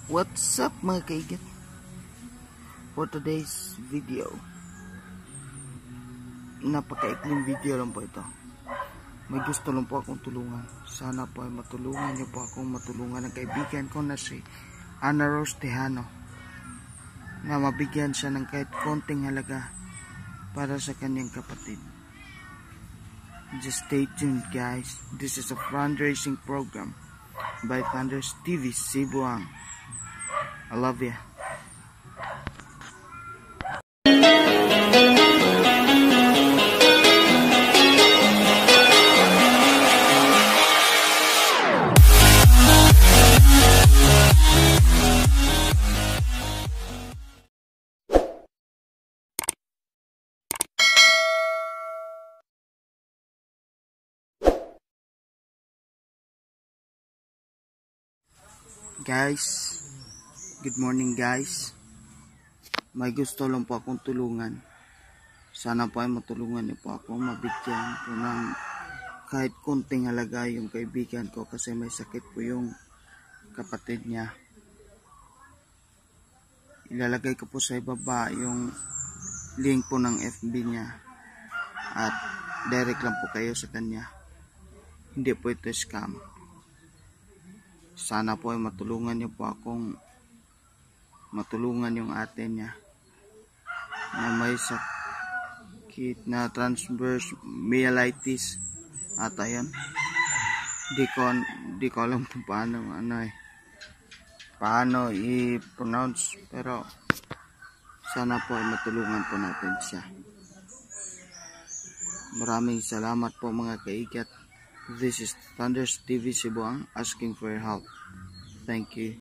What's up mga kaigat? For today's video, napakaikling video lang po ito. May gusto lang po akong tulungan. Sana po ay matulungan niyo po akong matulungan ng kaibigan ko na si Ana Rose Tejano, na mabigyan siya ng kahit konting halaga para sa kanyang kapatid. Just stay tuned guys. This is a fundraising program by Thunders TV Cebuang. I love you. Guys, good morning guys. May gusto lang po akong tulungan. Sana po ay matulungan niyo po ako, mabigyan po ng kahit konting halaga yung kaibigan ko kasi may sakit po yung kapatid niya. Ilalagay ko po sa ibaba yung link po ng FB niya at direct lang po kayo sa kanya. Hindi po ito scam. Sana po ay matulungan niyo po akong matulungan yung ate niya na may sakit na transverse myelitis ata yun. Di ko alam kung paano i-pronounce, pero sana po ay matulungan po natin siya. Maraming salamat po mga kaigat. This is Thunders TV Cebuang asking for your help. Thank you.